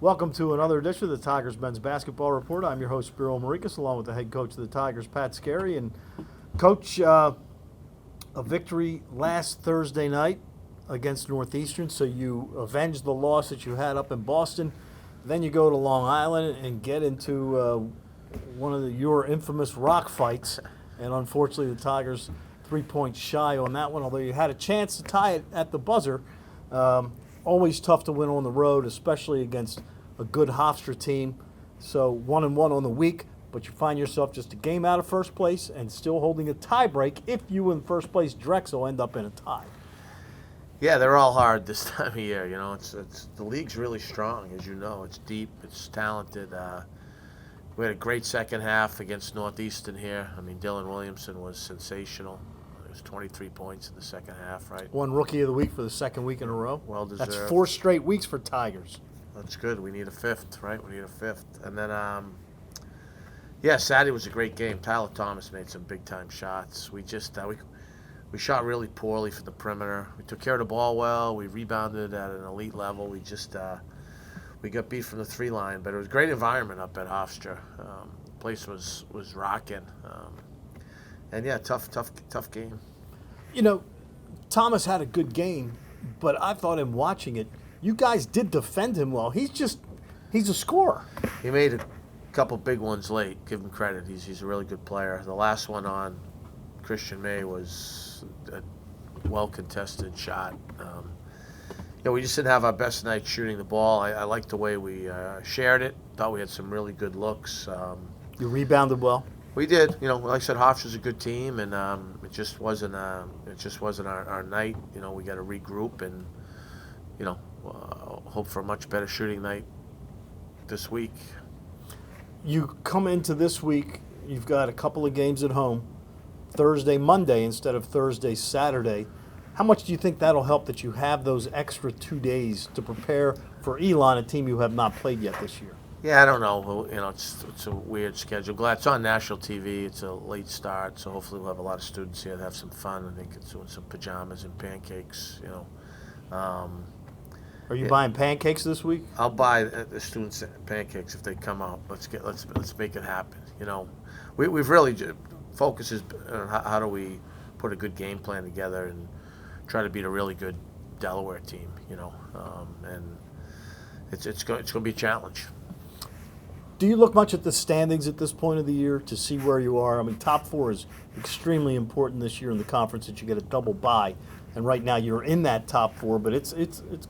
Welcome to another edition of the Tigers Men's Basketball Report. I'm your host, Spiro Maricas, along with the head coach of the Tigers, Pat Scarry. And Coach, a victory last Thursday night against Northeastern, so you avenged the loss that you had up in Boston. Then you go to Long Island and get into one of your infamous rock fights. And unfortunately, the Tigers 3 points shy on that one, although you had a chance to tie it at the buzzer. Always tough to win on the road, especially against a good Hofstra team. So 1-1 on the week, but you find yourself just a game out of first place and still holding a tie break if you in first place Drexel end up in a tie. Yeah, they're all hard this time of year. You know, it's the league's really strong, as you know. It's deep, it's talented. We had a great second half against Northeastern here. I mean, Dylan Williamson was sensational. It was 23 points in the second half, right? Won Rookie of the Week for the second week in a row. Well deserved. That's 4 straight weeks for Tigers. That's good. We need a fifth, right? We need a fifth. And then, Saturday was a great game. Tyler Thomas made some big-time shots. We just we shot really poorly from the perimeter. We took care of the ball well. We rebounded at an elite level. We just we got beat from the three line, but it was a great environment up at Hofstra. The place was rocking. And yeah, tough game. You know, Thomas had a good game, but I thought in watching it, you guys did defend him well. He's a scorer. He made a couple big ones late. Give him credit. He's a really good player. The last one on Christian May was a well-contested shot. We just didn't have our best night shooting the ball. I liked the way we shared it. Thought we had some really good looks. You rebounded well. We did. You know, like I said, Hofstra's a good team, and it just wasn't our night. You know, we got to regroup and hope for a much better shooting night this week. You come into this week, you've got a couple of games at home, Thursday, Monday instead of Thursday, Saturday. How much do you think that'll help that you have those extra 2 days to prepare for Elon, a team you have not played yet this year? Yeah, I don't know. You know, it's a weird schedule. Glad it's on national TV. It's a late start, so hopefully we'll have a lot of students here to have some fun. I think it's doing some pajamas and pancakes. You know. Are you buying pancakes this week? I'll buy the students pancakes if they come out. Let's make it happen. You know, we've really focused on how do we put a good game plan together and try to beat a really good Delaware team. You know, and it's going to be a challenge. Do you look much at the standings at this point of the year to see where you are? I mean, top 4 is extremely important this year in the conference that you get a double bye. And right now you're in that top 4, but it's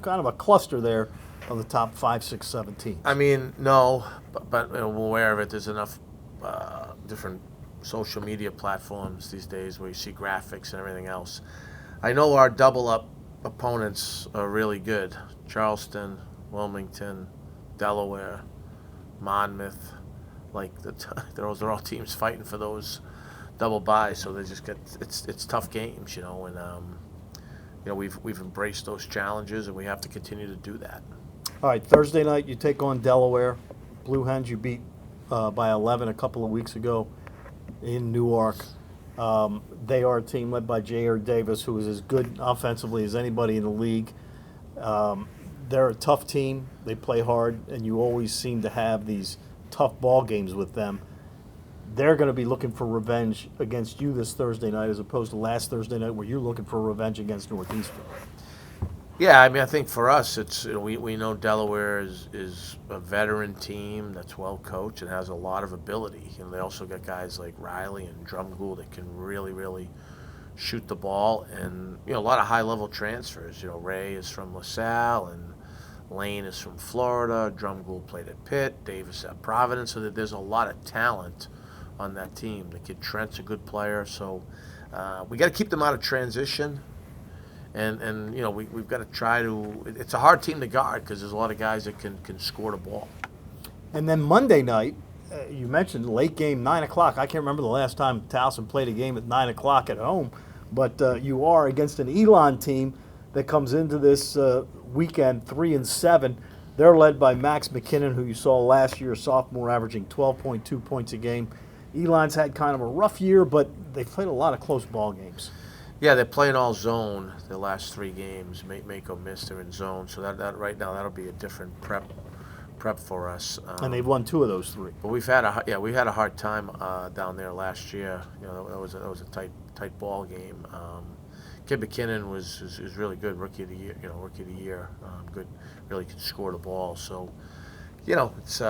kind of a cluster there of the top 5, 6, 7 teams. I mean, no, but I'm aware of it. There's enough different social media platforms these days where you see graphics and everything else. I know our double-up opponents are really good. Charleston, Wilmington, Delaware, Monmouth, those are all teams fighting for those double byes. So they just get it's tough games, you know, and we've embraced those challenges, and we have to continue to do that. All right, Thursday night you take on Delaware. Blue Hens you beat by 11 a couple of weeks ago in Newark. They are a team led by J.R. Davis, who is as good offensively as anybody in the league. They're a tough team. They play hard, and you always seem to have these tough ball games with them. They're going to be looking for revenge against you this Thursday night as opposed to last Thursday night where you're looking for revenge against Northeastern. Yeah, I mean, I think for us, it's we know Delaware is a veteran team that's well coached and has a lot of ability. You know, they also got guys like Riley and Drumgoole that can really, really shoot the ball, and a lot of high-level transfers. You know, Ray is from LaSalle, and Lane is from Florida. Drumgoole played at Pitt. Davis at Providence. So that there's a lot of talent on that team. The kid Trent's a good player, so we got to keep them out of transition. And we've got to try to. It's a hard team to guard because there's a lot of guys that can score the ball. And then Monday night, you mentioned late game, 9 o'clock. I can't remember the last time Towson played a game at 9 o'clock at home, but you are against an Elon team that comes into this weekend 3-7. They're led by Max McKinnon, who you saw last year, a sophomore, averaging 12.2 points a game. Elon's had kind of a rough year, but they've played a lot of close ball games. Yeah, they're playing all zone the last 3 games. Mako missed, they're in zone. So that right now, that'll be a different prep prep for us. And they've won 2 of those 3. But we had a hard time down there last year. That was a tight ball game. Kid McKinnon was really good, rookie of the year. Good, really could score the ball. So, it's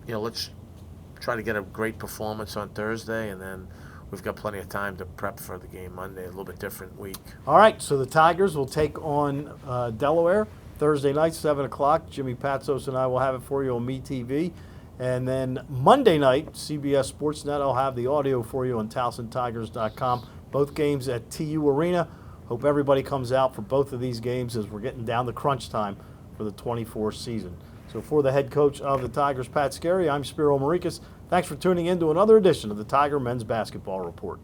let's try to get a great performance on Thursday, and then we've got plenty of time to prep for the game Monday. A little bit different week. All right, so the Tigers will take on Delaware Thursday night, 7 o'clock. Jimmy Patsos and I will have it for you on MeTV. And then Monday night, CBS Sportsnet, I'll have the audio for you on TowsonTigers.com. Both games at TU Arena. Hope everybody comes out for both of these games as we're getting down to crunch time for the 24 season. So for the head coach of the Tigers, Pat Scarry, I'm Spiro Marikis. Thanks for tuning in to another edition of the Tiger Men's Basketball Report.